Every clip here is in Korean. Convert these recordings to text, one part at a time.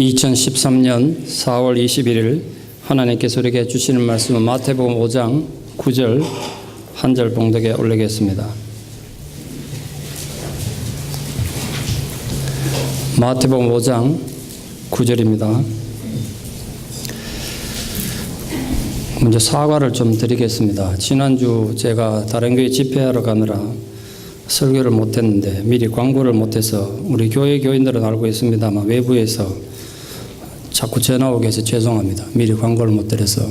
2013년 4월 21일 하나님께서 우리에게 주시는 말씀은 마태복음 5장 9절 한 절 봉독에 올리겠습니다. 마태복음 5장 9절입니다. 먼저 사과를 좀 드리겠습니다. 지난주 제가 다른 교회 집회하러 가느라 설교를 못했는데 미리 광고를 못해서 우리 교회 교인들은 알고 있습니다만 외부에서 자꾸 전화 오게 해서 죄송합니다. 미리 광고를 못 드려서.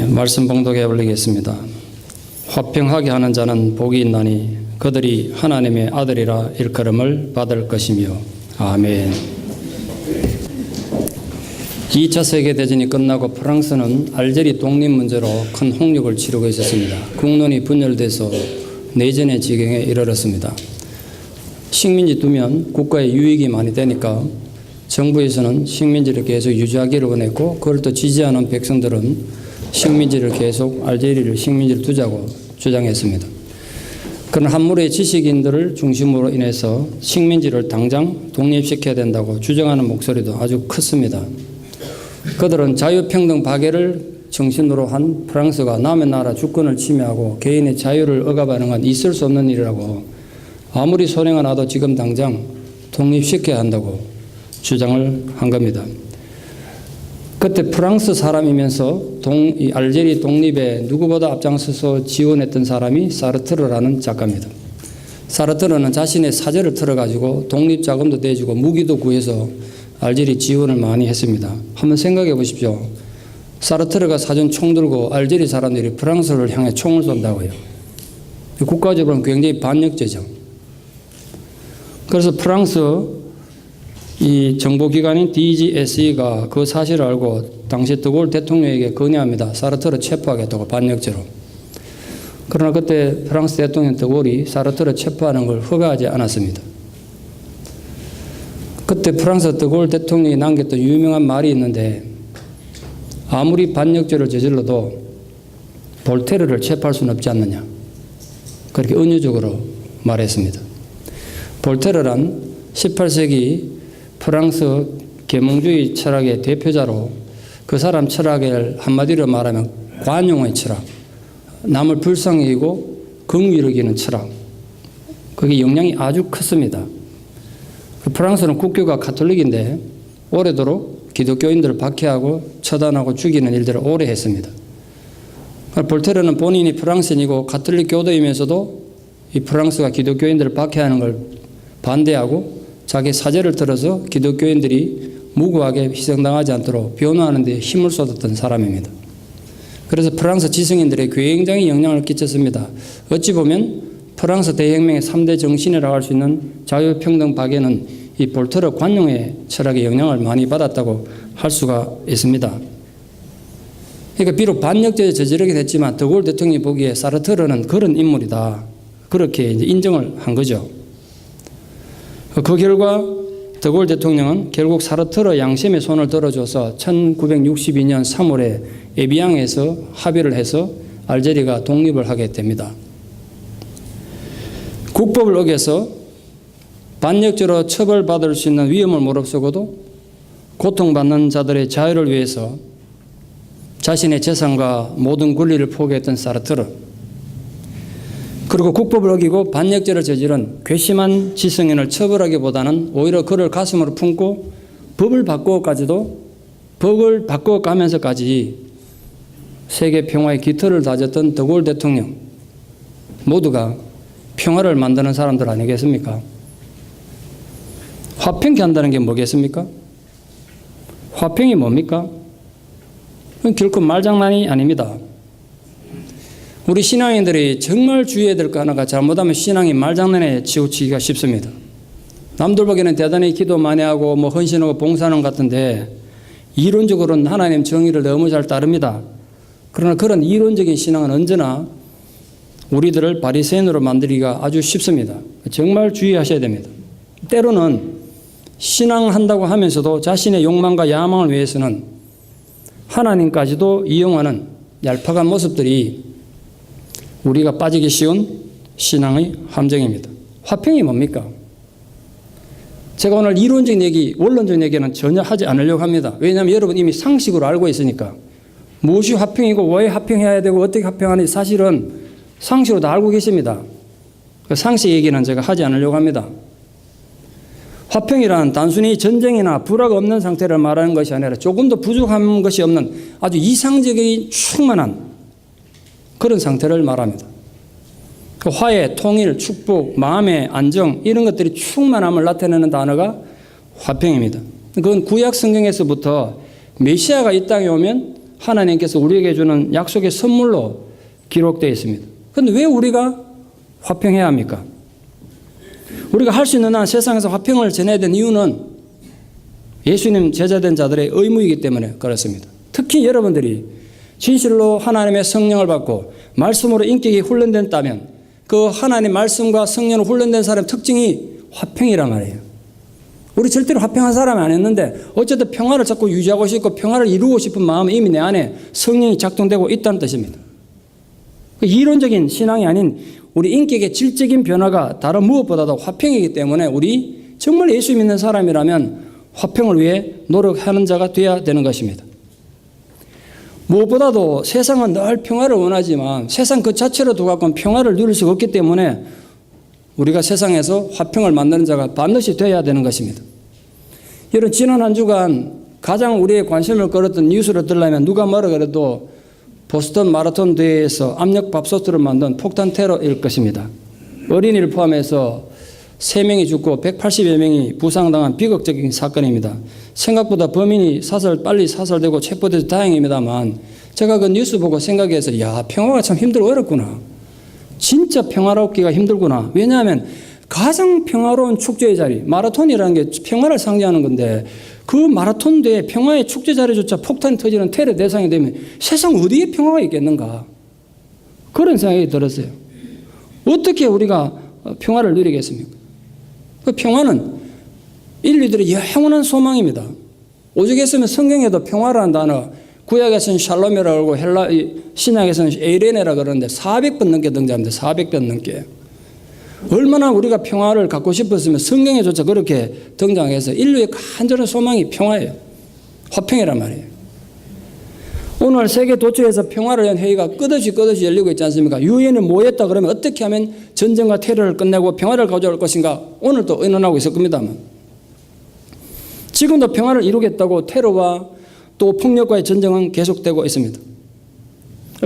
말씀 봉독에 올리겠습니다. 화평하게 하는 자는 복이 있나니 그들이 하나님의 아들이라 일컬음을 받을 것이며. 아멘. 2차 세계대전이 끝나고 프랑스는 알제리 독립 문제로 큰 홍역을 치르고 있었습니다. 국론이 분열돼서 내전의 지경에 이르렀습니다. 식민지 두면 국가에 유익이 많이 되니까 정부에서는 식민지를 계속 유지하기를 원했고, 그걸 또 지지하는 백성들은 식민지를 계속 알제리를 식민지를 두자고 주장했습니다. 그런 한 무리의 지식인들을 중심으로 인해서 식민지를 당장 독립시켜야 된다고 주장하는 목소리도 아주 컸습니다. 그들은 자유평등 박애를 정신으로 한 프랑스가 남의 나라 주권을 침해하고 개인의 자유를 억압하는 건 있을 수 없는 일이라고, 아무리 소리가 나도 지금 당장 독립시켜야 한다고 주장을 한 겁니다. 그때 프랑스 사람이면서 이 알제리 독립에 누구보다 앞장서서 지원했던 사람이 사르트르라는 작가입니다. 사르트르는 자신의 사제를 틀어가지고 독립자금도 내주고 무기도 구해서 알제리 지원을 많이 했습니다. 한번 생각해 보십시오. 사르트르가 사준 총 들고 알제리 사람들이 프랑스를 향해 총을 쏜다고요. 국가적으로는 굉장히 반역죄죠. 그래서 프랑스 이 정보기관인 DGSE가 그 사실을 알고 당시 드골 대통령에게 건의합니다. 사르트르 체포하겠다고, 반역죄로. 그러나 그때 프랑스 대통령 드골이 사르트르 체포하는 걸 허가하지 않았습니다. 그때 프랑스 드골 대통령이 남겼던 유명한 말이 있는데, 아무리 반역죄를 저질러도 볼테르를 체포할 수는 없지 않느냐, 그렇게 은유적으로 말했습니다. 볼테르란 18세기 프랑스 계몽주의 철학의 대표자로, 그 사람 철학을 한마디로 말하면 관용의 철학, 남을 불쌍히 여기고 긍휼히 여기는 철학, 그게 영향이 아주 컸습니다. 프랑스는 국교가 가톨릭인데 오래도록 기독교인들을 박해하고 처단하고 죽이는 일들을 오래 했습니다. 볼테르는 본인이 프랑스인이고 가톨릭 교도이면서도 이 프랑스가 기독교인들을 박해하는 걸 반대하고 자기 사제를 들어서 기독교인들이 무고하게 희생당하지 않도록 변호하는 데 힘을 쏟았던 사람입니다. 그래서 프랑스 지성인들에 굉장히 영향을 끼쳤습니다. 어찌 보면 프랑스 대혁명의 3대 정신이라고 할 수 있는 자유평등 박애는 이 볼테르 관용의 철학의 영향을 많이 받았다고 할 수가 있습니다. 그러니까 비록 반역죄에 저지르게 됐지만 드골 대통령이 보기에 사르트르는 그런 인물이다, 그렇게 이제 인정을 한 거죠. 그 결과 드골 대통령은 결국 사르트르 양심의 손을 들어줘서 1962년 3월에 에비앙에서 합의를 해서 알제리가 독립을 하게 됩니다. 국법을 어겨서 반역죄로 처벌받을 수 있는 위험을 무릅쓰고도 고통받는 자들의 자유를 위해서 자신의 재산과 모든 권리를 포기했던 사르트르, 그리고 국법을 어기고 반역죄를 저지른 괘씸한 지성인을 처벌하기보다는 오히려 그를 가슴으로 품고 법을 바꿔가면서까지 세계 평화의 깃털을 다졌던 드골 대통령, 모두가 평화를 만드는 사람들 아니겠습니까? 화평케 한다는 게 뭐겠습니까? 화평이 뭡니까? 그건 결코 말장난이 아닙니다. 우리 신앙인들이 정말 주의해야 될 거 하나가, 잘못하면 신앙이 말장난에 치우치기가 쉽습니다. 남들 보기에는 대단히 기도 많이 하고 헌신하고 봉사하는 것 같은데 이론적으로는 하나님 정의를 너무 잘 따릅니다. 그러나 그런 이론적인 신앙은 언제나 우리들을 바리새인으로 만들기가 아주 쉽습니다. 정말 주의하셔야 됩니다. 때로는 신앙한다고 하면서도 자신의 욕망과 야망을 위해서는 하나님까지도 이용하는 얄팍한 모습들이 우리가 빠지기 쉬운 신앙의 함정입니다. 화평이 뭡니까? 제가 오늘 이론적인 얘기, 원론적인 얘기는 전혀 하지 않으려고 합니다. 왜냐하면 여러분 이미 상식으로 알고 있으니까. 무엇이 화평이고 왜 화평해야 되고 어떻게 화평하는지 사실은 상식으로 다 알고 계십니다. 그 상식 얘기는 제가 하지 않으려고 합니다. 화평이란 단순히 전쟁이나 불화가 없는 상태를 말하는 것이 아니라 조금도 부족한 것이 없는 아주 이상적인 충만한 그런 상태를 말합니다. 그 화해, 통일, 축복, 마음의 안정 이런 것들이 충만함을 나타내는 단어가 화평입니다. 그건 구약 성경에서부터 메시아가 이 땅에 오면 하나님께서 우리에게 주는 약속의 선물로 기록되어 있습니다. 그런데 왜 우리가 화평해야 합니까? 우리가 할 수 있는 한 세상에서 화평을 전해야 되는 이유는 예수님 제자된 자들의 의무이기 때문에 그렇습니다. 특히 여러분들이 진실로 하나님의 성령을 받고 말씀으로 인격이 훈련된다면 그 하나님의 말씀과 성령으로 훈련된 사람의 특징이 화평이란 말이에요. 우리 절대로 화평한 사람이 아니었는데 어쨌든 평화를 자꾸 유지하고 싶고 평화를 이루고 싶은 마음이 이미 내 안에 성령이 작동되고 있다는 뜻입니다. 이론적인 신앙이 아닌 우리 인격의 질적인 변화가 다른 무엇보다도 화평이기 때문에 우리 정말 예수 믿는 사람이라면 화평을 위해 노력하는 자가 되어야 되는 것입니다. 무엇보다도 세상은 늘 평화를 원하지만 세상 그 자체로 두고는 평화를 누릴 수가 없기 때문에 우리가 세상에서 화평을 만드는 자가 반드시 되어야 되는 것입니다. 여러분 지난 한 주간 가장 우리의 관심을 끌었던 뉴스를 들으려면 누가 뭐라 그래도 보스턴 마라톤 대회에서 압력밥솥으로 만든 폭탄 테러일 것입니다. 어린이를 포함해서 3명이 죽고 180여 명이 부상당한 비극적인 사건입니다. 생각보다 범인이 빨리 사살되고 체포돼서 다행입니다만 제가 그 뉴스 보고 생각해서 야 평화가 참 힘들고 어렵구나. 진짜 평화롭기가 힘들구나. 왜냐하면 가장 평화로운 축제의 자리 마라톤이라는 게 평화를 상징하는 건데 그 마라톤 대회 평화의 축제 자리조차 폭탄이 터지는 테러 대상이 되면 세상 어디에 평화가 있겠는가. 그런 생각이 들었어요. 어떻게 우리가 평화를 누리겠습니까? 그 평화는 인류들의 영원한 소망입니다. 오죽했으면 성경에도 평화라는 단어 구약에서는 샬롬이라고 하고 신약에서는 에이레네라고 그러는데 400번 넘게 등장합니다. 400번 넘게. 얼마나 우리가 평화를 갖고 싶었으면 성경에조차 그렇게 등장해서 인류의 간절한 소망이 평화예요. 화평이란 말이에요. 오늘 세계 도처에서 평화를 위한 회의가 끝없이 열리고 있지 않습니까? 유엔이 모였다 그러면 어떻게 하면 전쟁과 테러를 끝내고 평화를 가져올 것인가 오늘도 의논하고 있을 겁니다만 지금도 평화를 이루겠다고 테러와 또 폭력과의 전쟁은 계속되고 있습니다.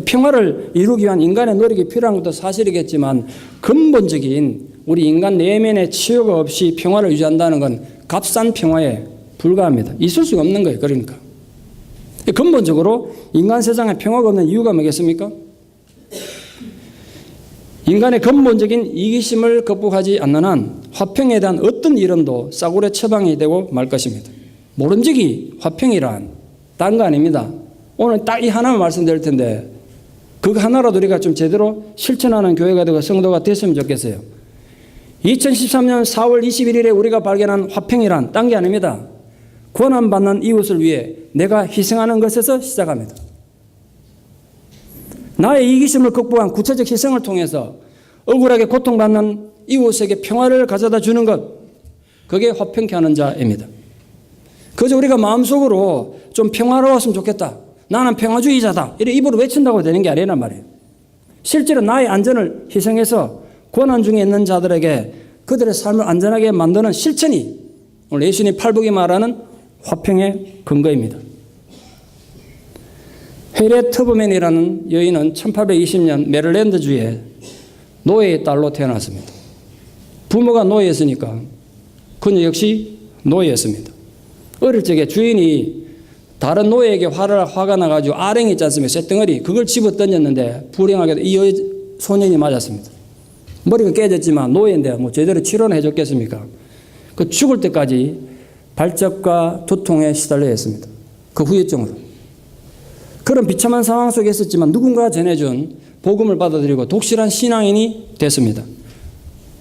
평화를 이루기 위한 인간의 노력이 필요한 것도 사실이겠지만 근본적인 우리 인간 내면의 치유가 없이 평화를 유지한다는 건 값싼 평화에 불과합니다. 있을 수가 없는 거예요. 그러니까. 근본적으로 인간 세상에 평화가 없는 이유가 뭐겠습니까? 인간의 근본적인 이기심을 극복하지 않는 한 화평에 대한 어떤 이름도 싸구려 처방이 되고 말 것입니다. 모름지기 화평이란 딴 거 아닙니다. 오늘 딱 이 하나만 말씀드릴 텐데 그거 하나라도 우리가 좀 제대로 실천하는 교회가 되고 성도가 됐으면 좋겠어요. 2013년 4월 21일에 우리가 발견한 화평이란 딴 게 아닙니다. 고난받는 이웃을 위해 내가 희생하는 것에서 시작합니다. 나의 이기심을 극복한 구체적 희생을 통해서 억울하게 고통받는 이웃에게 평화를 가져다 주는 것, 그게 화평케 하는 자입니다. 그저 우리가 마음속으로 좀 평화로웠으면 좋겠다. 나는 평화주의자다. 이래 입으로 외친다고 되는 게 아니란 말이에요. 실제로 나의 안전을 희생해서 고난 중에 있는 자들에게 그들의 삶을 안전하게 만드는 실천이 오늘 예수님 팔복이 말하는 화평의 근거입니다. 헤리엣 터브맨이라는 여인은 1820년 메릴랜드주의 노예의 딸로 태어났습니다. 부모가 노예였으니까 그녀 역시 노예였습니다. 어릴 적에 주인이 다른 노예에게 화가 나가지고 아랭이 있지 않습니까? 쇳덩어리 그걸 집어 던졌는데 불행하게도 이 소년이 맞았습니다. 머리가 깨졌지만 노예인데 뭐 제대로 치료는 해줬겠습니까? 그 죽을 때까지 발작과 두통에 시달려야 했습니다. 그 후유증으로. 그런 비참한 상황 속에 있었지만 누군가 전해준 복음을 받아들이고 독실한 신앙인이 됐습니다.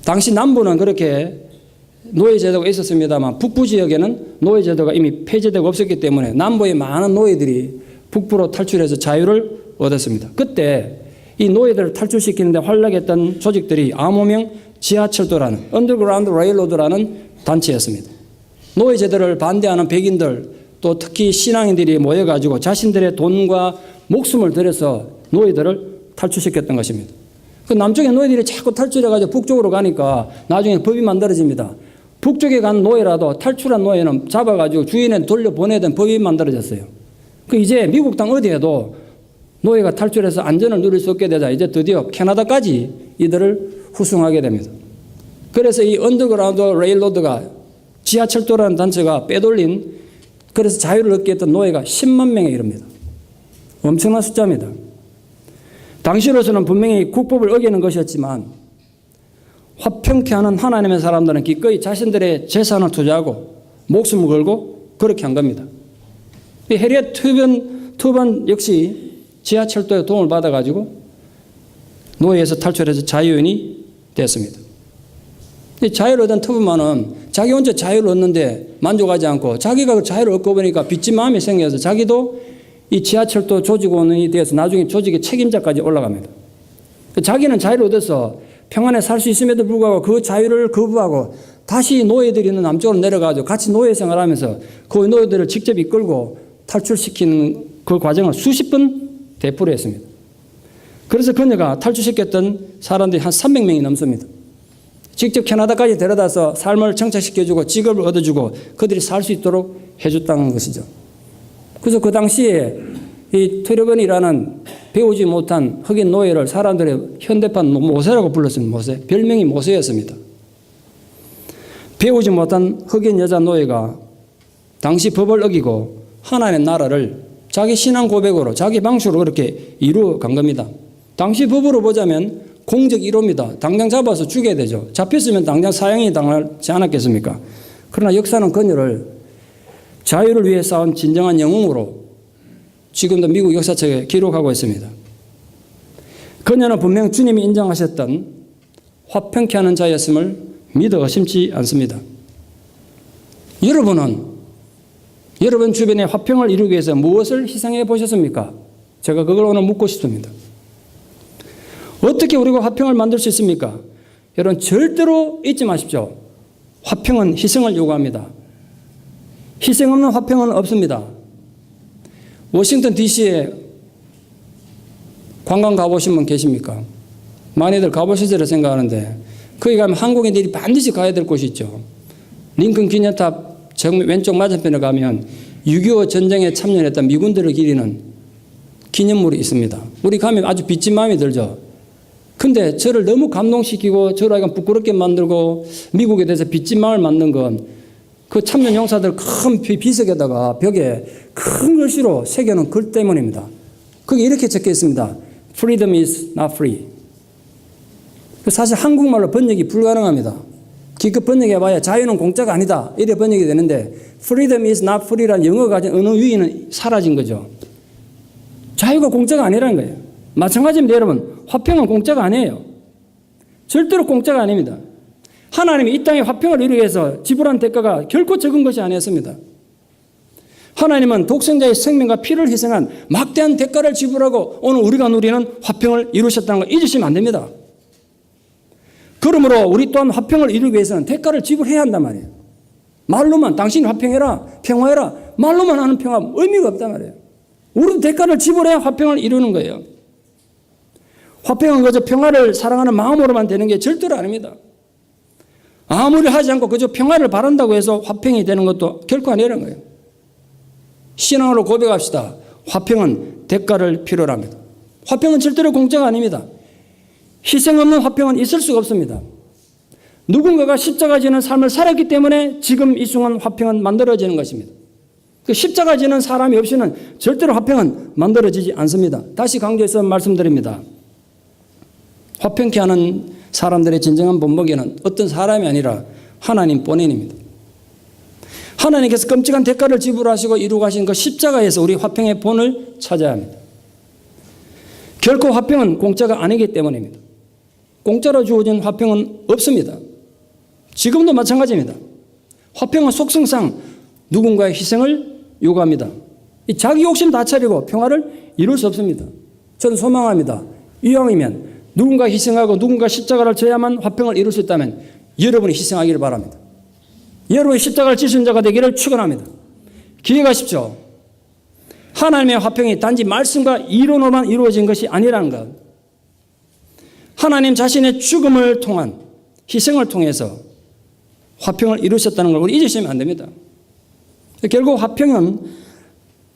당시 남부는 그렇게 노예제도가 있었습니다만 북부 지역에는 노예제도가 이미 폐지되고 없었기 때문에 남부의 많은 노예들이 북부로 탈출해서 자유를 얻었습니다. 그때 이 노예들을 탈출시키는데 활약했던 조직들이 암호명 지하철도라는 언더그라운드 레일로드라는 단체였습니다. 노예 제도를 반대하는 백인들 또 특히 신앙인들이 모여가지고 자신들의 돈과 목숨을 들여서 노예들을 탈출시켰던 것입니다. 그 남쪽의 노예들이 자꾸 탈출해가지고 북쪽으로 가니까 나중에 법이 만들어집니다. 북쪽에 간 노예라도 탈출한 노예는 잡아가지고 주인에 돌려보내야 되는 법이 만들어졌어요. 그 이제 미국 땅 어디에도 노예가 탈출해서 안전을 누릴 수 없게 되자 이제 드디어 캐나다까지 이들을 후송하게 됩니다. 그래서 이 언더그라운드 레일로드가 지하철도라는 단체가 빼돌린 그래서 자유를 얻게 했던 노예가 10만 명에 이릅니다. 엄청난 숫자입니다. 당시로서는 분명히 국법을 어기는 것이었지만 화평케 하는 하나님의 사람들은 기꺼이 자신들의 재산을 투자하고 목숨을 걸고 그렇게 한 겁니다. 이 해리엇 투번 역시 지하철도의 도움을 받아가지고 노예에서 탈출해서 자유인이 됐습니다. 이 자유를 얻은 투번만은 자기 혼자 자유를 얻는데 만족하지 않고 자기가 그 자유를 얻고 보니까 빚진 마음이 생겨서 자기도 이 지하철도 조직원이 되어서 나중에 조직의 책임자까지 올라갑니다. 자기는 자유를 얻어서 평안에 살 수 있음에도 불구하고 그 자유를 거부하고 다시 노예들이 있는 남쪽으로 내려가서 같이 노예 생활하면서 그 노예들을 직접 이끌고 탈출시키는 그 과정을 수십 번 되풀이 했습니다. 그래서 그녀가 탈출시켰던 사람들이 한 300명이 넘습니다. 직접 캐나다까지 데려다서 삶을 정착시켜주고 직업을 얻어주고 그들이 살 수 있도록 해줬다는 것이죠. 그래서 그 당시에 이 트레번이라는 배우지 못한 흑인 노예를 사람들의 현대판 모세라고 불렀습니다. 모세. 별명이 모세였습니다. 배우지 못한 흑인 여자 노예가 당시 법을 어기고 하나님의 나라를 자기 신앙 고백으로 자기 방식으로 그렇게 이루어 간 겁니다. 당시 법으로 보자면 공적 1호입니다. 당장 잡아서 죽여야 되죠. 잡혔으면 당장 사형이 당하지 않았겠습니까? 그러나 역사는 그녀를 자유를 위해 싸운 진정한 영웅으로 지금도 미국 역사책에 기록하고 있습니다. 그녀는 분명 주님이 인정하셨던 화평케 하는 자였음을 믿어 의심치 않습니다. 여러분 주변에 화평을 이루기 위해서 무엇을 희생해 보셨습니까? 제가 그걸 오늘 묻고 싶습니다. 어떻게 우리가 화평을 만들 수 있습니까? 여러분 절대로 잊지 마십시오. 화평은 희생을 요구합니다. 희생 없는 화평은 없습니다. 워싱턴 DC에 관광 가보신 분 계십니까? 많이들 가보시리라 생각하는데 거기 가면 한국인들이 반드시 가야 될 곳이 있죠. 링컨 기념탑 왼쪽 맞은편에 가면 6.25 전쟁에 참여했던 미군들을 기리는 기념물이 있습니다. 우리 가면 아주 빚진 마음이 들죠. 근데 저를 너무 감동시키고 저를 약간 부끄럽게 만들고 미국에 대해서 빚진 마음을 만든 건 그 참전 용사들 큰 비석에다가 벽에 큰 글씨로 새겨놓은 글 때문입니다. 거기 이렇게 적혀 있습니다. Freedom is not free. 사실 한국말로 번역이 불가능합니다. 기껏 번역해봐야 자유는 공짜가 아니다. 이래 번역이 되는데 Freedom is not free라는 영어가 가진 언어 유희는 사라진 거죠. 자유가 공짜가 아니라는 거예요. 마찬가지입니다. 여러분. 화평은 공짜가 아니에요. 절대로 공짜가 아닙니다. 하나님이 이 땅에 화평을 이루기 위해서 지불한 대가가 결코 적은 것이 아니었습니다. 하나님은 독생자의 생명과 피를 희생한 막대한 대가를 지불하고 오늘 우리가 누리는 화평을 이루셨다는 걸 잊으시면 안 됩니다. 그러므로 우리 또한 화평을 이루기 위해서는 대가를 지불해야 한단 말이에요. 말로만 당신이 화평해라, 평화해라 말로만 하는 평화 의미가 없단 말이에요. 우리도 대가를 지불해야 화평을 이루는 거예요. 화평은 그저 평화를 사랑하는 마음으로만 되는 게 절대로 아닙니다. 아무리 하지 않고 그저 평화를 바란다고 해서 화평이 되는 것도 결코 아니라는 거예요. 신앙으로 고백합시다. 화평은 대가를 필요로 합니다. 화평은 절대로 공짜가 아닙니다. 희생 없는 화평은 있을 수가 없습니다. 누군가가 십자가 지는 삶을 살았기 때문에 지금 이 순간 화평은 만들어지는 것입니다. 그 십자가 지는 사람이 없이는 절대로 화평은 만들어지지 않습니다. 다시 강조해서 말씀드립니다. 화평케 하는 사람들의 진정한 본보기는 어떤 사람이 아니라 하나님 본인입니다. 하나님께서 끔찍한 대가를 지불하시고 이루가신 그 십자가에서 우리 화평의 본을 찾아야 합니다. 결코 화평은 공짜가 아니기 때문입니다. 공짜로 주어진 화평은 없습니다. 지금도 마찬가지입니다. 화평은 속성상 누군가의 희생을 요구합니다. 자기 욕심 다 차리고 평화를 이룰 수 없습니다. 저는 소망합니다. 이왕이면 누군가 희생하고 누군가 십자가를 져야만 화평을 이룰 수 있다면 여러분이 희생하기를 바랍니다. 여러분의 십자가를 지신 자가 되기를 축원합니다. 기억하십시오. 하나님의 화평이 단지 말씀과 이론으로만 이루어진 것이 아니라는 것. 하나님 자신의 죽음을 통한 희생을 통해서 화평을 이루셨다는 걸 우리 잊으시면 안 됩니다. 결국 화평은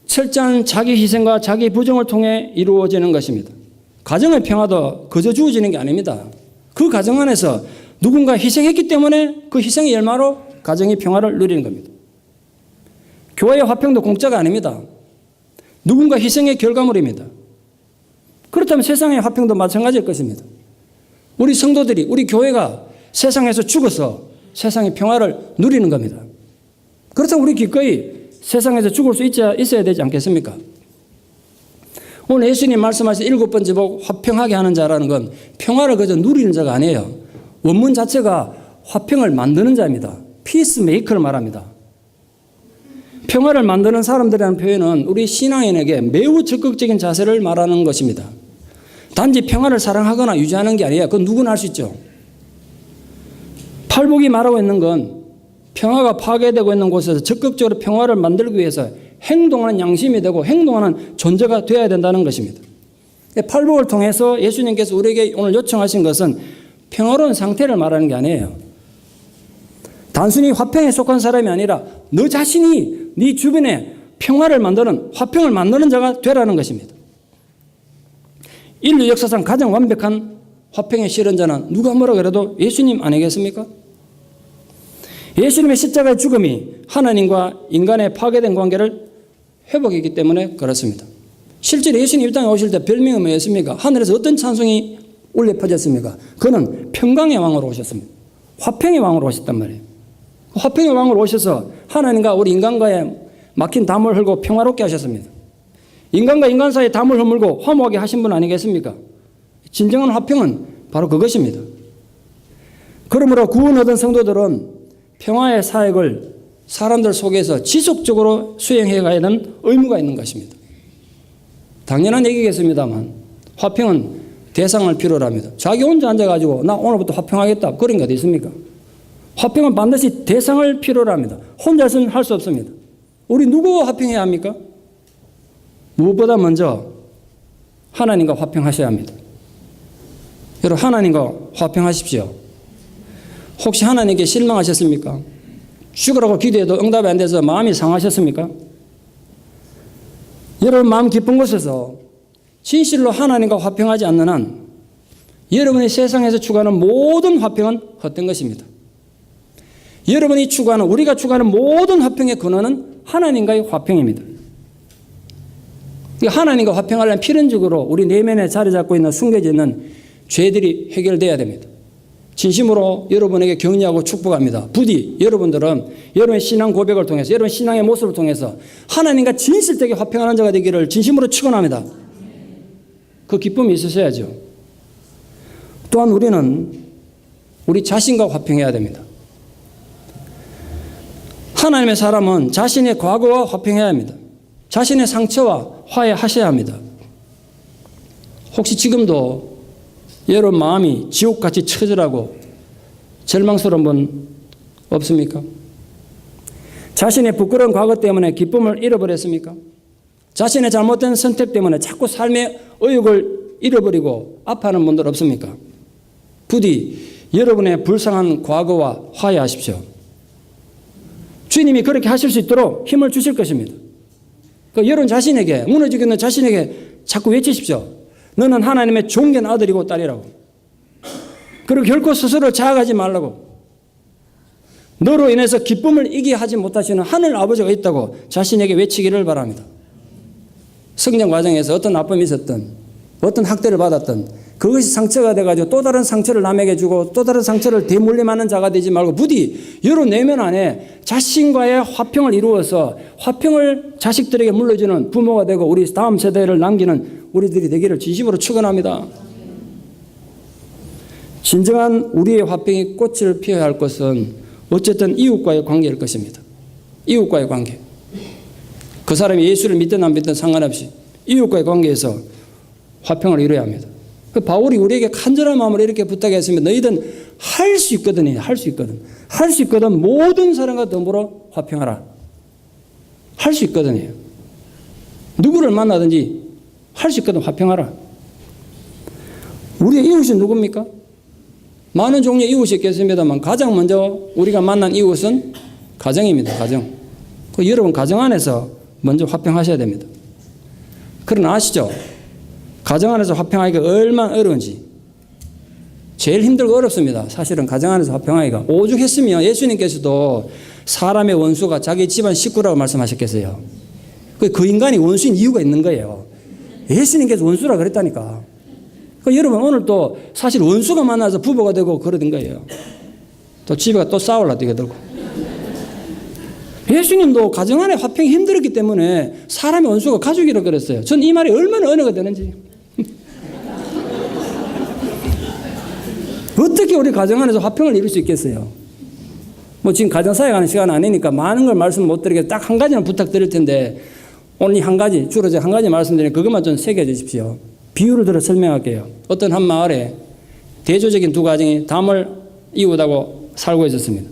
철저한 자기 희생과 자기 부정을 통해 이루어지는 것입니다. 가정의 평화도 그저 주어지는 게 아닙니다. 그 가정 안에서 누군가 희생했기 때문에 그 희생의 열마로 가정이 평화를 누리는 겁니다. 교회의 화평도 공짜가 아닙니다. 누군가 희생의 결과물입니다. 그렇다면 세상의 화평도 마찬가지일 것입니다. 우리 성도들이, 우리 교회가 세상에서 죽어서 세상의 평화를 누리는 겁니다. 그렇다면 우리 기꺼이 세상에서 죽을 수 있어야 되지 않겠습니까? 오늘 예수님 말씀하신 7번째 복 화평하게 하는 자라는 건 평화를 그저 누리는 자가 아니에요. 원문 자체가 화평을 만드는 자입니다. 피스메이커를 말합니다. 평화를 만드는 사람들이라는 표현은 우리 신앙인에게 매우 적극적인 자세를 말하는 것입니다. 단지 평화를 사랑하거나 유지하는 게 아니에요. 그건 누구나 할 수 있죠. 팔복이 말하고 있는 건 평화가 파괴되고 있는 곳에서 적극적으로 평화를 만들기 위해서 행동하는 양심이 되고 행동하는 존재가 되어야 된다는 것입니다. 팔복을 통해서 예수님께서 우리에게 오늘 요청하신 것은 평화로운 상태를 말하는 게 아니에요. 단순히 화평에 속한 사람이 아니라 너 자신이 네 주변에 평화를 만드는, 화평을 만드는 자가 되라는 것입니다. 인류 역사상 가장 완벽한 화평의 실현자는 누가 뭐라고 해도 예수님 아니겠습니까? 예수님의 십자가의 죽음이 하나님과 인간의 파괴된 관계를 회복했기 때문에 그렇습니다. 실제로 예수님 이 땅에 오실 때 별명이 뭐였습니까? 하늘에서 어떤 찬송이 울려 퍼졌습니까? 그는 평강의 왕으로 오셨습니다. 화평의 왕으로 오셨단 말이에요. 화평의 왕으로 오셔서 하나님과 우리 인간과의 막힌 담을 헐고 평화롭게 하셨습니다. 인간과 인간 사이에 담을 허물고 화목하게 하신 분 아니겠습니까? 진정한 화평은 바로 그것입니다. 그러므로 구원 얻은 성도들은 평화의 사역을 사람들 속에서 지속적으로 수행해 가야 하는 의무가 있는 것입니다. 당연한 얘기겠습니다만 화평은 대상을 필요로 합니다. 자기 혼자 앉아가지고 나 오늘부터 화평하겠다 그런 게 어디 있습니까? 화평은 반드시 대상을 필요로 합니다. 혼자서는 할 수 없습니다. 우리 누구와 화평해야 합니까? 무엇보다 먼저 하나님과 화평하셔야 합니다. 여러분 하나님과 화평하십시오. 혹시 하나님께 실망하셨습니까? 죽으라고 기도해도 응답이 안 돼서 마음이 상하셨습니까? 여러분 마음 깊은 곳에서 진실로 하나님과 화평하지 않는 한 여러분이 세상에서 추구하는 모든 화평은 헛된 것입니다. 여러분이 추구하는, 우리가 추구하는 모든 화평의 근원은 하나님과의 화평입니다. 하나님과 화평하려면 필연적으로 우리 내면에 자리 잡고 있는 숨겨져 있는 죄들이 해결돼야 됩니다. 진심으로 여러분에게 격려하고 축복합니다. 부디 여러분들은 여러분의 신앙 고백을 통해서, 여러분의 신앙의 모습을 통해서 하나님과 진실되게 화평하는 자가 되기를 진심으로 축원합니다. 그 기쁨이 있으셔야죠. 또한 우리는 우리 자신과 화평해야 됩니다. 하나님의 사람은 자신의 과거와 화평해야 합니다. 자신의 상처와 화해하셔야 합니다. 혹시 지금도 여러분 마음이 지옥같이 처절하고 절망스러운 분 없습니까? 자신의 부끄러운 과거 때문에 기쁨을 잃어버렸습니까? 자신의 잘못된 선택 때문에 자꾸 삶의 의욕을 잃어버리고 아파하는 분들 없습니까? 부디 여러분의 불쌍한 과거와 화해하십시오. 주님이 그렇게 하실 수 있도록 힘을 주실 것입니다. 여러분 자신에게, 무너지고 있는 자신에게 자꾸 외치십시오. 너는 하나님의 존귀한 아들이고 딸이라고. 그리고 결코 스스로 자학하지 말라고. 너로 인해서 기쁨을 이기게 하지 못하시는 하늘 아버지가 있다고 자신에게 외치기를 바랍니다. 성장 과정에서 어떤 아픔이 있었든 어떤 학대를 받았든 그것이 상처가 돼가지고 또 다른 상처를 남에게 주고 또 다른 상처를 되물림하는 자가 되지 말고 부디 여러분 내면 안에 자신과의 화평을 이루어서 화평을 자식들에게 물려주는 부모가 되고 우리 다음 세대를 남기는 우리들이 되기를 진심으로 축원합니다. 진정한 우리의 화평이 꽃을 피워야 할 것은 어쨌든 이웃과의 관계일 것입니다. 이웃과의 관계. 그 사람이 예수를 믿든 안 믿든 상관없이 이웃과의 관계에서 화평을 이루어야 합니다. 바울이 우리에게 간절한 마음으로 이렇게 부탁했습니다. 너희들은 할 수 있거든요. 할 수 있거든. 할 수 있거든. 모든 사람과 더불어 화평하라. 할 수 있거든요. 누구를 만나든지 할 수 있거든. 화평하라. 우리의 이웃이 누굽니까? 많은 종류의 이웃이 있겠습니다만 가장 먼저 우리가 만난 이웃은 가정입니다. 가정. 여러분 가정 안에서 먼저 화평하셔야 됩니다. 그러나 아시죠? 가정 안에서 화평하기가 얼마나 어려운지. 제일 힘들고 어렵습니다. 사실은 가정 안에서 화평하기가. 오죽했으면 예수님께서도 사람의 원수가 자기 집안 식구라고 말씀하셨겠어요. 그 인간이 원수인 이유가 있는 거예요. 예수님께서 원수라 그랬다니까. 여러분 오늘 또 사실 원수가 만나서 부부가 되고 그러던 거예요. 또 집에 또 싸우려 뛰어들고. 예수님도 가정 안에 화평이 힘들었기 때문에 사람의 원수가 가족이라고 그랬어요. 전 이 말이 얼마나 은혜가 되는지. 어떻게 우리 가정 안에서 화평을 이룰 수 있겠어요? 뭐 지금 가정사회 가는 시간 아니니까 많은 걸 말씀 못 드리겠어요. 딱 한 가지는 부탁드릴 텐데 오늘 이 한 가지, 주로 제가 한 가지 말씀드리면 그것만 좀 새겨 주십시오. 비유를 들어 설명할게요. 어떤 한 마을에 대조적인 두 가정이 담을 이웃하고 살고 있었습니다.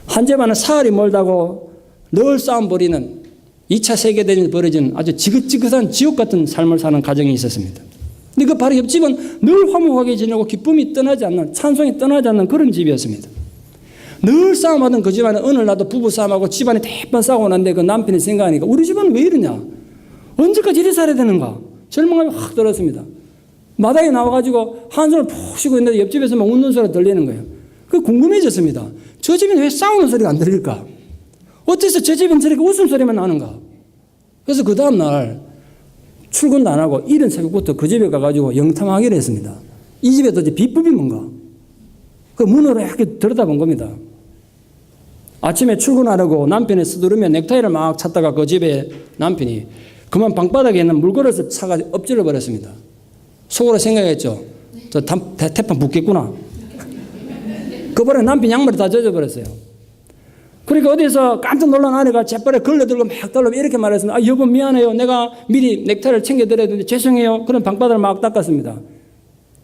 한 집안은 사흘이 멀다고 늘 싸움 벌이는 2차 세계대전이 벌어지는 아주 지긋지긋한 지옥 같은 삶을 사는 가정이 있었습니다. 근데 그 바로 옆집은 늘 화목하게 지내고 기쁨이 떠나지 않는, 찬송이 떠나지 않는 그런 집이었습니다. 늘 싸움하던 그 집안은 어느 날 나도 부부 싸움하고 집안이 대판 싸우고 난데 그 남편이 생각하니까 우리 집안은 왜 이러냐? 언제까지 이래 살아야 되는가? 절망감이 확 들었습니다. 마당에 나와가지고 한숨을 푹 쉬고 있는데 옆집에서 막 웃는 소리가 들리는 거예요. 그 궁금해졌습니다. 저 집은 왜 싸우는 소리가 안 들릴까? 어째서 저 집은 저렇게 웃음소리만 나는가? 그래서 그 다음날 출근도 안 하고 이른 새벽부터 그 집에 가가지고 영탐하기로 했습니다. 이 집에 도대체 비법이 뭔가? 그 문으로 이렇게 들여다본 겁니다. 아침에 출근하려고 남편이 서두르며 넥타이를 막 찾다가 그 집에 남편이 그만 방바닥에 있는 물그릇을 차가지고 엎질러 버렸습니다. 속으로 생각했죠. 저 태판 붙겠구나. 그번에 남편 양말이 다 젖어버렸어요. 그러니까 어디서 깜짝 놀란 아내가 재빨리 걸려들고 막 떨려면 이렇게 말했습니다. 아, 여보 미안해요. 내가 미리 넥타이를 챙겨드려야 되는데 죄송해요. 그런 방바닥을 막 닦았습니다.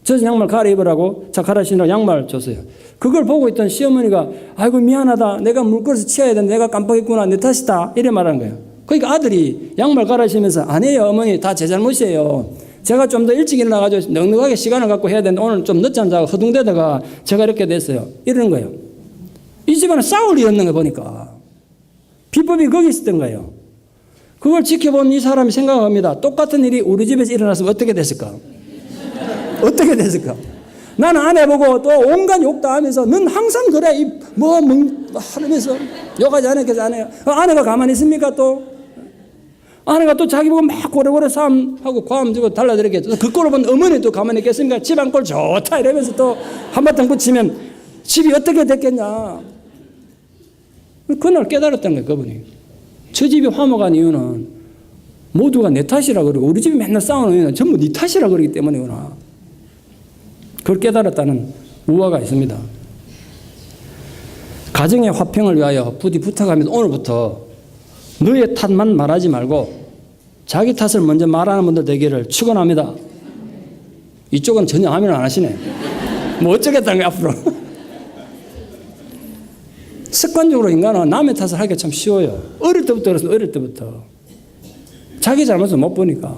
젖은 양말 갈아입으라고 자 갈아 신으라고 양말 줬어요. 그걸 보고 있던 시어머니가 아이고 미안하다. 내가 물그릇을 치워야 되는데 내가 깜빡했구나. 내 탓이다. 이래 말하는 거예요. 그러니까 아들이 양말 갈아 신으면서 아니에요 어머니 다 제 잘못이에요. 제가 좀 더 일찍 일어나가지고 넉넉하게 시간을 갖고 해야 되는데 오늘 좀 늦잠 자고 허둥대다가 제가 이렇게 됐어요. 이러는 거예요. 이 집안은 싸울 일이 없는 거 보니까 비법이 거기 있었던 거예요. 그걸 지켜본 이 사람이 생각합니다. 똑같은 일이 우리 집에서 일어났으면 어떻게 됐을까? 어떻게 됐을까? 나는 아내 보고 또 온갖 욕도 하면서 넌 항상 그래 하면서 욕하지 않았겠어 아내가. 아내가 가만히 있습니까 또? 아내가 또 자기 보고 막 고래고래 싸움하고 과음 주고 달라들었겠죠. 그 꼴을 본 어머니도 가만히 있겠습니까? 집안 꼴 좋다 이러면서 또 한바탕 붙이면 집이 어떻게 됐겠냐. 그날 깨달았던 거예요 그분이. 저 집이 화목한 이유는 모두가 내 탓이라 그러고 우리 집이 맨날 싸우는 이유는 전부 네 탓이라 그러기 때문이구나. 그걸 깨달았다는 우화가 있습니다. 가정의 화평을 위하여 부디 부탁하면서 오늘부터 너의 탓만 말하지 말고 자기 탓을 먼저 말하는 분들 되기를 축원합니다. 이쪽은 전혀 아멘 안 하시네. 뭐 어쩌겠다는 거야 앞으로. 습관적으로 인간은 남의 탓을 하기가 참 쉬워요. 어릴 때부터 그랬습니다. 어릴 때부터. 자기 잘못을 못 보니까.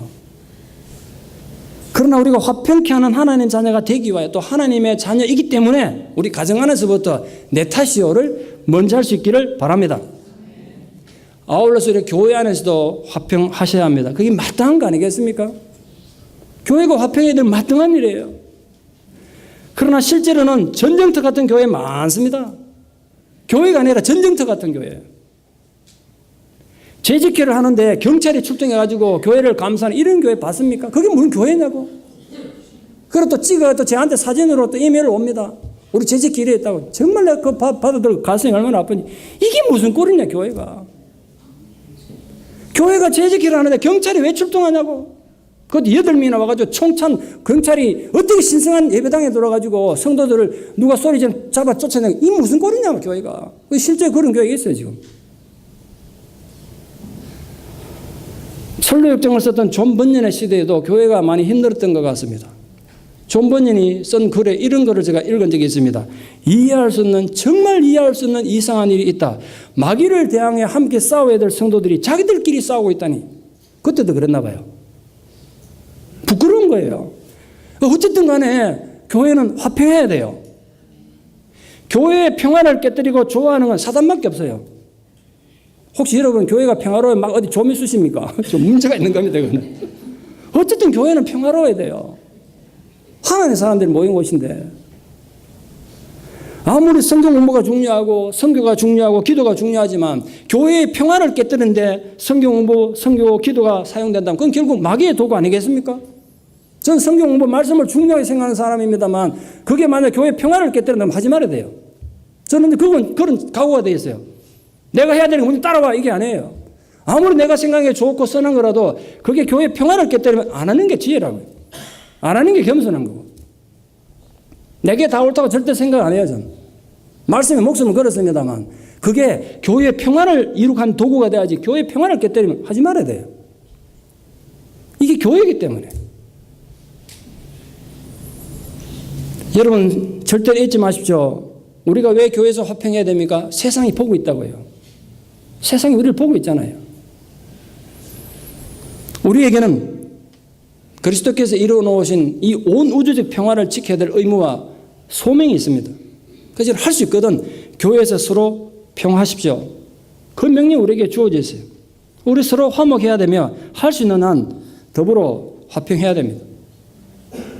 그러나 우리가 화평케 하는 하나님 자녀가 되기 위하여 또 하나님의 자녀이기 때문에 우리 가정 안에서부터 내 탓이요를 먼저 할 수 있기를 바랍니다. 아울러서 우리 교회 안에서도 화평하셔야 합니다. 그게 마땅한 거 아니겠습니까? 교회가 화평해야 될 마땅한 일이에요. 그러나 실제로는 전쟁터 같은 교회 많습니다. 교회가 아니라 전쟁터 같은 교회예요. 재직회를 하는데 경찰이 출동해가지고 교회를 감사하는 이런 교회 봤습니까? 그게 무슨 교회냐고. 그리고 또 찍어서 저한테 사진으로 또 이메일을 옵니다. 우리 재직회 이래 했다고. 정말 내가 그거 받아들고 가슴이 얼마나 아프니. 이게 무슨 꼴이냐 교회가. 교회가 재직회를 하는데 경찰이 왜 출동하냐고. 그것도 8명이나 와가지고 총찬 경찰이 어떻게 신성한 예배당에 들어가지고 성도들을 누가 소리 좀 잡아 쫓아내고 이 무슨 꼴이냐고 교회가. 실제 그런 교회가 있어요 지금. 선로 역정을 썼던 존 번연의 시대에도 교회가 많이 힘들었던 것 같습니다. 존 버닌이 쓴 글에 이런 글을 제가 읽은 적이 있습니다. 정말 이해할 수 없는 이상한 일이 있다. 마귀를 대항해 함께 싸워야 될 성도들이 자기들끼리 싸우고 있다니. 그때도 그랬나 봐요. 부끄러운 거예요. 어쨌든 간에 교회는 화평해야 돼요. 교회의 평화를 깨뜨리고 좋아하는 건 사단밖에 없어요. 혹시 여러분 교회가 평화로워요? 막 어디 조미 쑤십니까? 좀 문제가 있는 겁니다. 그거는. 어쨌든 교회는 평화로워야 돼요. 하나님의 사람들이 모인 곳인데 아무리 성경 공부가 중요하고 선교가 중요하고 기도가 중요하지만 교회의 평화를 깨뜨리는데 성경 공부, 선교, 기도가 사용된다면 그건 결국 마귀의 도구 아니겠습니까? 전 성경 공부 말씀을 중요하게 생각하는 사람입니다만 그게 만약 교회의 평화를 깨뜨린다면 하지 말아야 돼요. 저는 그건 그런 각오가 되어 있어요. 내가 해야 되는 건 따라와 이게 아니에요. 아무리 내가 생각하기에 좋고 선한 거라도 그게 교회의 평화를 깨뜨리면 안 하는 게 지혜라고요. 안 하는 게 겸손한 거고. 내게 다 옳다고 절대 생각 안 해요, 저는. 말씀에 목숨을 걸었습니다만 그게 교회의 평화를 이룩한 도구가 돼야지 교회의 평화를 깨뜨리면 하지 말아야 돼요. 이게 교회이기 때문에. 여러분 절대 잊지 마십시오. 우리가 왜 교회에서 화평해야 됩니까? 세상이 보고 있다고요. 세상이 우리를 보고 있잖아요. 우리에게는 그리스도께서 이루어 놓으신 이 온 우주적 평화를 지켜야 될 의무와 소명이 있습니다. 그래서 할 수 있거든. 교회에서 서로 평화하십시오. 그 명령이 우리에게 주어져 있어요. 우리 서로 화목해야 되며 할 수 있는 한 더불어 화평해야 됩니다.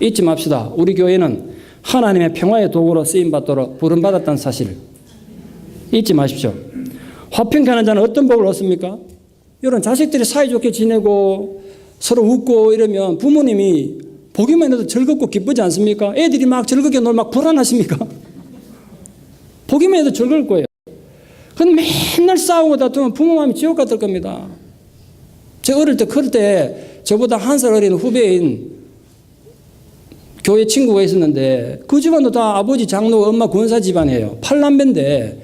잊지 맙시다. 우리 교회는 하나님의 평화의 도구로 쓰임받도록 부름받았다는 사실을 잊지 마십시오. 화평케 하는 자는 어떤 복을 얻습니까? 여러분 자식들이 사이좋게 지내고 서로 웃고 이러면 부모님이 보기만 해도 즐겁고 기쁘지 않습니까? 애들이 막 즐겁게 놀면 막 불안하십니까? 보기만 해도 즐거울 거예요. 근데 맨날 싸우고 다투면 부모 마음이 지옥 같을 겁니다. 제가 어릴 때 클 때 저보다 한 살 어린 후배인 교회 친구가 있었는데 그 집안도 다 아버지 장로 엄마 권사 집안이에요. 8남매인데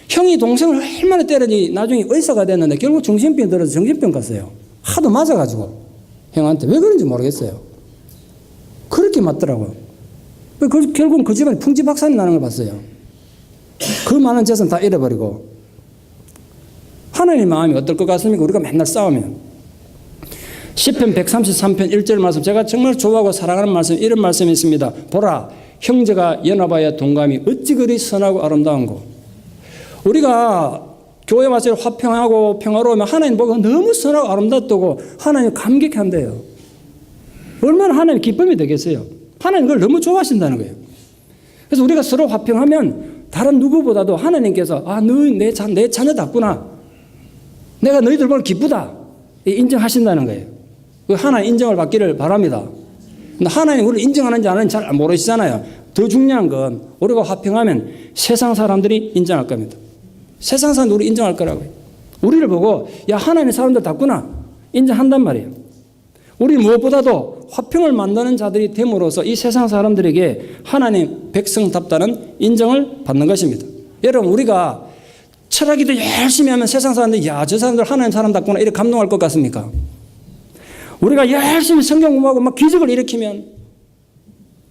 형이 동생을 얼마나 때리니 나중에 의사가 됐는데 결국 정신병 들어서 정신병 갔어요. 하도 맞아가지고 형한테 왜 그런지 모르겠어요. 그렇게 맞더라고요. 결국은 그 집안이 풍지박산이 나는 걸 봤어요. 그 많은 재산 다 잃어버리고. 하나님 마음이 어떨 것 같습니까? 우리가 맨날 싸우면. 시편 133편 1절 말씀, 제가 정말 좋아하고 사랑하는 말씀, 이런 말씀이 있습니다. 보라, 형제가 연합하여 동감이 어찌 그리 선하고 아름다운고. 우리가 교회 와서 화평하고 평화로우면 하나님 보고 너무 선하고 아름답다고 하나님 감격한대요. 얼마나 하나님 기쁨이 되겠어요. 하나님 그걸 너무 좋아하신다는 거예요. 그래서 우리가 서로 화평하면 다른 누구보다도 하나님께서 너희 내 자녀답구나. 내가 너희들 보면 기쁘다. 인정하신다는 거예요. 하나님 인정을 받기를 바랍니다. 근데 하나님 우리를 인정하는지 안 하는지 잘 모르시잖아요. 더 중요한 건 우리가 화평하면 세상 사람들이 인정할 겁니다. 세상 사람들이 우리 인정할 거라고요. 우리를 보고 야 하나님 사람들답구나 인정한단 말이에요. 우리 무엇보다도 화평을 만드는 자들이 됨으로써 이 세상 사람들에게 하나님 백성답다는 인정을 받는 것입니다. 여러분 우리가 철학기도 열심히 하면 세상 사람들이 야 저 사람들 하나님 사람답구나 이렇게 감동할 것 같습니까? 우리가 열심히 성경 공부하고 막 기적을 일으키면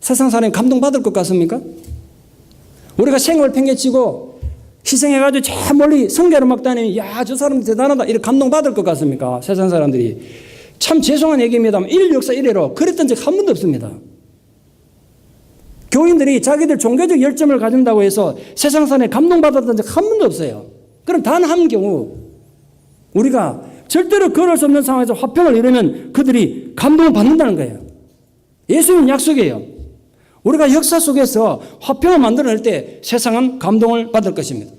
세상 사람이 감동받을 것 같습니까? 우리가 생을 팽개치고 희생해가지고 저 멀리 성교를 막 다니면 야 저 사람 대단하다 이렇게 감동받을 것 같습니까? 세상 사람들이. 참 죄송한 얘기입니다만 인류 역사 이래로 그랬던 적 한 번도 없습니다. 교인들이 자기들 종교적 열정을 가진다고 해서 세상 사람에 감동받았던 적 한 번도 없어요. 그럼 단 한 경우 우리가 절대로 걸을 수 없는 상황에서 화평을 이루면 그들이 감동을 받는다는 거예요. 예수님 약속이에요. 우리가 역사 속에서 화평을 만들어낼 때 세상은 감동을 받을 것입니다.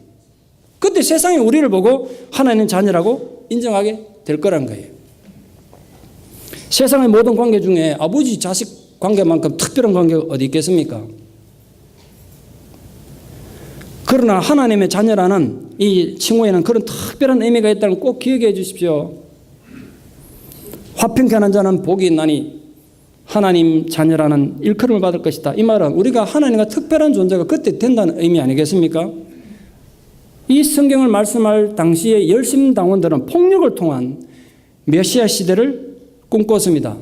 그때 세상이 우리를 보고 하나님 자녀라고 인정하게 될 거라는 거예요. 세상의 모든 관계 중에 아버지 자식 관계만큼 특별한 관계가 어디 있겠습니까? 그러나 하나님의 자녀라는 이 칭호에는 그런 특별한 의미가 있다는 걸 꼭 기억해 주십시오. 화평케 하는 자는 복이 있나니 하나님 자녀라는 일컬음을 받을 것이다. 이 말은 우리가 하나님과 특별한 존재가 그때 된다는 의미 아니겠습니까? 이 성경을 말씀할 당시의 열심당원들은 폭력을 통한 메시아 시대를 꿈꿨습니다.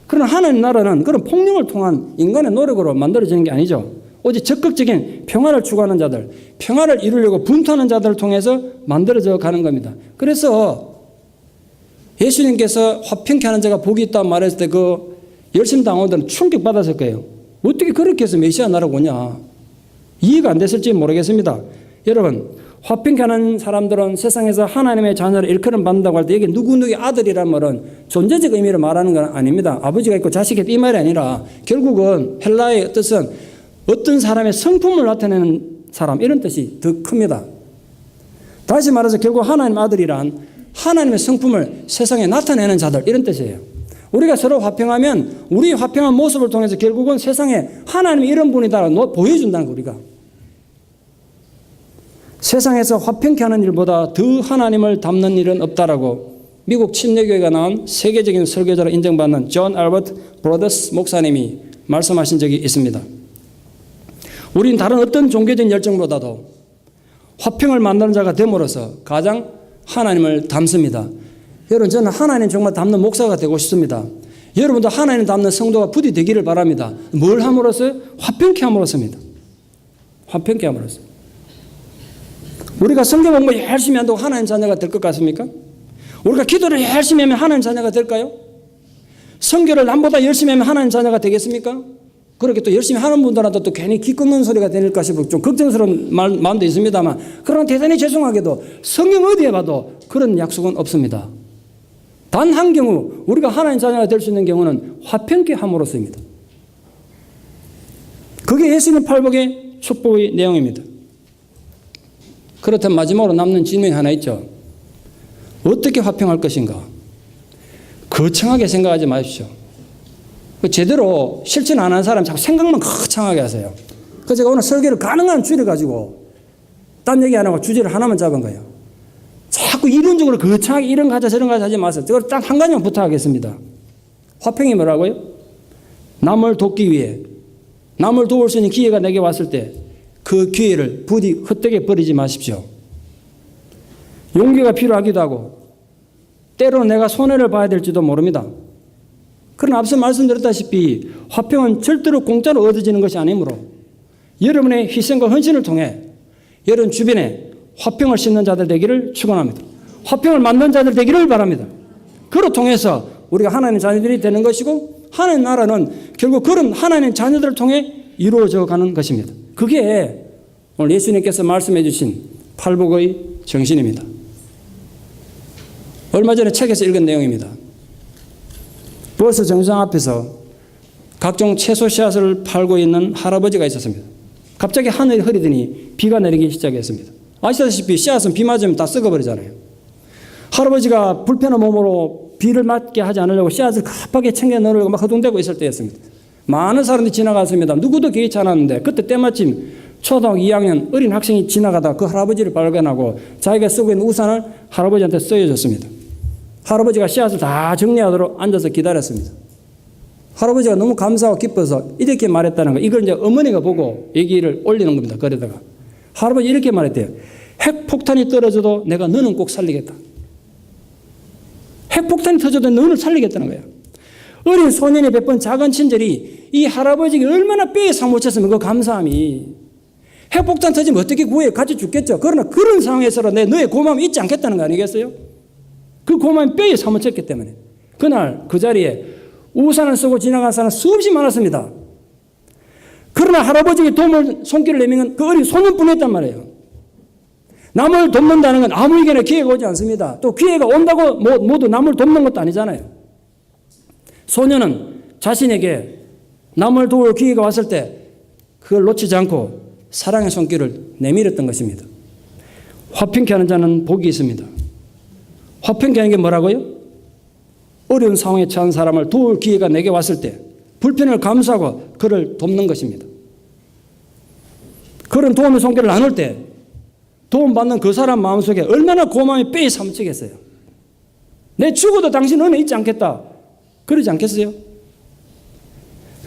그러나 하나님 나라는 그런 폭력을 통한 인간의 노력으로 만들어지는 게 아니죠. 오직 적극적인 평화를 추구하는 자들, 평화를 이루려고 분투하는 자들을 통해서 만들어져 가는 겁니다. 그래서 예수님께서 화평케 하는 자가 복이 있다 말했을 때 그 열심 당원들은 충격받았을 거예요. 어떻게 그렇게 해서 메시아 나라가 오냐. 이해가 안 됐을지 모르겠습니다. 여러분, 화평케 하는 사람들은 세상에서 하나님의 자녀를 일컬음 받는다고 할 때 여기 누구누구의 아들이란 말은 존재적 의미를 말하는 건 아닙니다. 아버지가 있고 자식이 있다 이 말이 아니라 결국은 헬라의 뜻은 어떤 사람의 성품을 나타내는 사람 이런 뜻이 더 큽니다. 다시 말해서 결국 하나님 아들이란 하나님의 성품을 세상에 나타내는 자들 이런 뜻이에요. 우리가 서로 화평하면 우리 화평한 모습을 통해서 결국은 세상에 하나님이 이런 분이다 보여준다는 거 우리가. 세상에서 화평케 하는 일보다 더 하나님을 닮는 일은 없다라고 미국 침례교회가 나온 세계적인 설교자로 인정받는 존 알버트 브로더스 목사님이 말씀하신 적이 있습니다. 우리는 다른 어떤 종교적인 열정보다도 화평을 만드는 자가 됨으로써 가장 하나님을 닮습니다. 여러분, 저는 하나님 정말 닮는 목사가 되고 싶습니다. 여러분도 하나님 닮는 성도가 부디 되기를 바랍니다. 뭘 함으로써? 화평케 함으로써입니다. 화평케 함으로써. 우리가 성경 공부 열심히 한다고 하나님 자녀가 될 것 같습니까? 우리가 기도를 열심히 하면 하나님 자녀가 될까요? 선교를 남보다 열심히 하면 하나님 자녀가 되겠습니까? 그렇게 또 열심히 하는 분들한테 또 괜히 기 끊는 소리가 될까 싶어 좀 걱정스러운 마음도 있습니다만, 그러나 대단히 죄송하게도 성경 어디에 봐도 그런 약속은 없습니다. 단 한 경우 우리가 하나님 자녀가 될 수 있는 경우는 화평케 함으로써입니다. 그게 예수님 팔복의 축복의 내용입니다. 그렇다면 마지막으로 남는 질문이 하나 있죠. 어떻게 화평할 것인가? 거창하게 생각하지 마십시오. 제대로 실천 안 하는 사람 자꾸 생각만 거창하게 하세요. 그래서 제가 오늘 설교를 가능한 줄여가지고 딴 얘기 안 하고 주제를 하나만 잡은 거예요. 자꾸 이론적으로 거창하게 이런 거 하자 저런 거 하지 마세요. 저걸 딱 한 가지만 부탁하겠습니다. 화평이 뭐라고요? 남을 돕기 위해 남을 도울 수 있는 기회가 내게 왔을 때 그 기회를 부디 헛되게 버리지 마십시오. 용기가 필요하기도 하고 때로는 내가 손해를 봐야 될지도 모릅니다. 그러나 앞서 말씀드렸다시피 화평은 절대로 공짜로 얻어지는 것이 아니므로 여러분의 희생과 헌신을 통해 여러분 주변에 화평을 싣는 자들 되기를 축원합니다. 화평을 만든 자들 되기를 바랍니다. 그로 통해서 우리가 하나님 자녀들이 되는 것이고 하나님 나라는 결국 그런 하나님 자녀들을 통해 이루어져 가는 것입니다. 그게 오늘 예수님께서 말씀해 주신 팔복의 정신입니다. 얼마 전에 책에서 읽은 내용입니다. 버스 정류장 앞에서 각종 채소 씨앗을 팔고 있는 할아버지가 있었습니다. 갑자기 하늘이 흐리더니 비가 내리기 시작했습니다. 아시다시피 씨앗은 비 맞으면 다 썩어버리잖아요. 할아버지가 불편한 몸으로 비를 맞게 하지 않으려고 씨앗을 급하게 챙겨 넣으려고 막 허둥대고 있을 때였습니다. 많은 사람들이 지나갔습니다. 누구도 개의치 않았는데 그때 때마침 초등학교 2학년 어린 학생이 지나가다가 그 할아버지를 발견하고 자기가 쓰고 있는 우산을 할아버지한테 써줬습니다. 할아버지가 씨앗을 다 정리하도록 앉아서 기다렸습니다. 할아버지가 너무 감사하고 기뻐서 이렇게 말했다는 거. 이걸 이제 어머니가 보고 얘기를 올리는 겁니다. 그러다가 할아버지 이렇게 말했대요. 핵폭탄이 떨어져도 내가 너는 꼭 살리겠다. 핵폭탄이 터져도 너는 살리겠다는 거야. 어린 소년이 베푼 작은 친절이 이 할아버지에게 얼마나 뼈에 사무쳤으면 그 감사함이. 핵폭탄 터지면 어떻게 구해? 같이 죽겠죠. 그러나 그런 상황에서도 너의 고마움이 있지 않겠다는 거 아니겠어요? 그 고마움이 뼈에 사무쳤기 때문에. 그날 그 자리에 우산을 쓰고 지나간 사람은 수없이 많았습니다. 그러나 할아버지에게 도움을 손길을 내미는 그 어린 소년뿐이었단 말이에요. 남을 돕는다는 건 아무에게나 기회가 오지 않습니다. 또 기회가 온다고 모두 남을 돕는 것도 아니잖아요. 소년은 자신에게 남을 도울 기회가 왔을 때 그걸 놓치지 않고 사랑의 손길을 내밀었던 것입니다. 화평케 하는 자는 복이 있습니다. 화평케 하는 게 뭐라고요? 어려운 상황에 처한 사람을 도울 기회가 내게 왔을 때 불편을 감수하고 그를 돕는 것입니다. 그런 도움의 손길을 나눌 때 도움받는 그 사람 마음속에 얼마나 고마움이 뼈에 사무치겠어요. 내 죽어도 당신 은혜 잊지 않겠다. 그러지 않겠어요?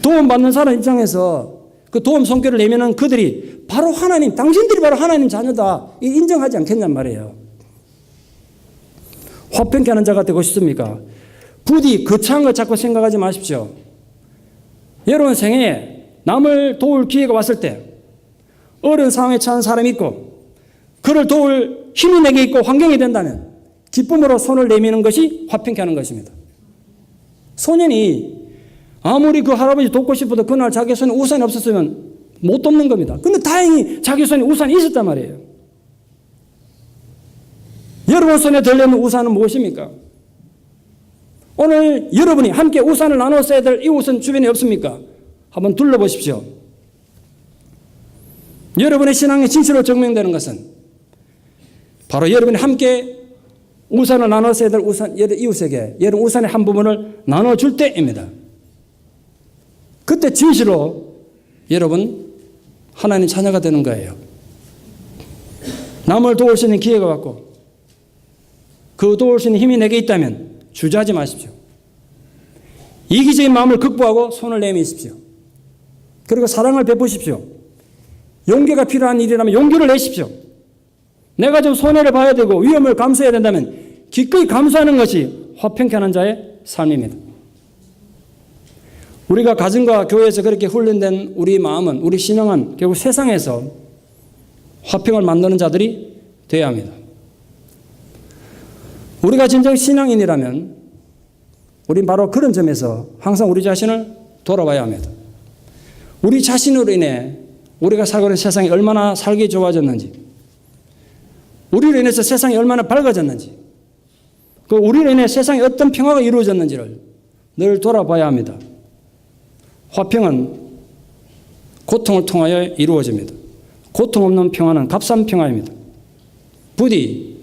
도움받는 사람 입장에서 그 도움 손길을 내면은 그들이 바로 하나님, 당신들이 바로 하나님 자녀다. 인정하지 않겠냔 말이에요. 화평케 하는 자가 되고 싶습니까? 부디 거창한 것 자꾸 생각하지 마십시오. 여러분 생애에 남을 도울 기회가 왔을 때 어려운 상황에 처한 사람이 있고 그를 도울 힘이 내게 있고 환경이 된다면 기쁨으로 손을 내미는 것이 화평케 하는 것입니다. 소년이 아무리 그 할아버지 돕고 싶어도 그날 자기 손에 우산이 없었으면 못 돕는 겁니다. 근데 다행히 자기 손에 우산이 있었단 말이에요. 여러분 손에 들려있는 우산은 무엇입니까? 오늘 여러분이 함께 우산을 나눠 써야 될 이웃은 주변에 없습니까? 한번 둘러보십시오. 여러분의 신앙의 진실로 증명되는 것은 바로 여러분이 함께 우산을 나눠 써야 될 이웃에게 여러분 우산의 한 부분을 나눠줄 때입니다. 그때 진실로 여러분 하나님 자녀가 되는 거예요. 남을 도울 수 있는 기회가 왔고 그 도울 수 있는 힘이 내게 있다면 주저하지 마십시오. 이기적인 마음을 극복하고 손을 내미십시오. 그리고 사랑을 베푸십시오. 용기가 필요한 일이라면 용기를 내십시오. 내가 좀 손해를 봐야 되고 위험을 감수해야 된다면 기꺼이 감수하는 것이 화평케 하는 자의 삶입니다. 우리가 가정과 교회에서 그렇게 훈련된 우리 마음은, 우리 신앙은 결국 세상에서 화평을 만드는 자들이 되어야 합니다. 우리가 진정 신앙인이라면 우린 바로 그런 점에서 항상 우리 자신을 돌아봐야 합니다. 우리 자신으로 인해 우리가 살고 있는 세상이 얼마나 살기 좋아졌는지, 우리로 인해서 세상이 얼마나 밝아졌는지, 그 우리로 인해 세상에 어떤 평화가 이루어졌는지를 늘 돌아봐야 합니다. 화평은 고통을 통하여 이루어집니다. 고통 없는 평화는 값싼 평화입니다. 부디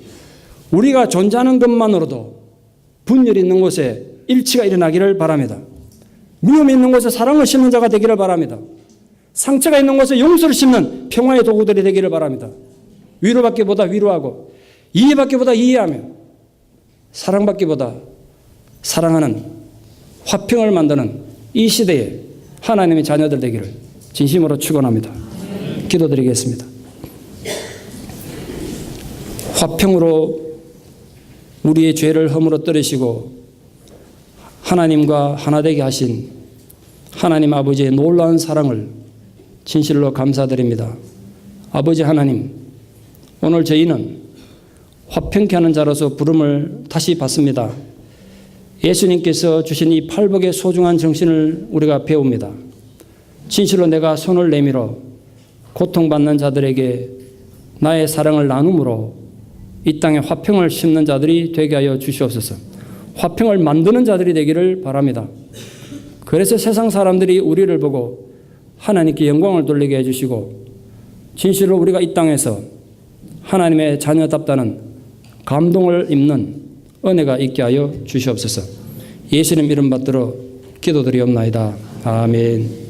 우리가 존재하는 것만으로도 분열이 있는 곳에 일치가 일어나기를 바랍니다. 미움이 있는 곳에 사랑을 심는 자가 되기를 바랍니다. 상처가 있는 곳에 용서를 심는 평화의 도구들이 되기를 바랍니다. 위로받기보다 위로하고 이해받기보다 이해하며 사랑받기보다 사랑하는 화평을 만드는 이 시대에 하나님의 자녀들 되기를 진심으로 축원합니다. 기도드리겠습니다. 화평으로 우리의 죄를 허물어뜨리시고 하나님과 하나 되게 하신 하나님 아버지의 놀라운 사랑을 진실로 감사드립니다. 아버지 하나님, 오늘 저희는 화평케 하는 자로서 부름을 다시 받습니다. 예수님께서 주신 이 팔복의 소중한 정신을 우리가 배웁니다. 진실로 내가 손을 내밀어 고통받는 자들에게 나의 사랑을 나눔으로 이 땅에 화평을 심는 자들이 되게 하여 주시옵소서. 화평을 만드는 자들이 되기를 바랍니다. 그래서 세상 사람들이 우리를 보고 하나님께 영광을 돌리게 해주시고 진실로 우리가 이 땅에서 하나님의 자녀답다는 감동을 입는 은혜가 있게 하여 주시옵소서. 예수님 이름 받들어 기도드리옵나이다. 아멘.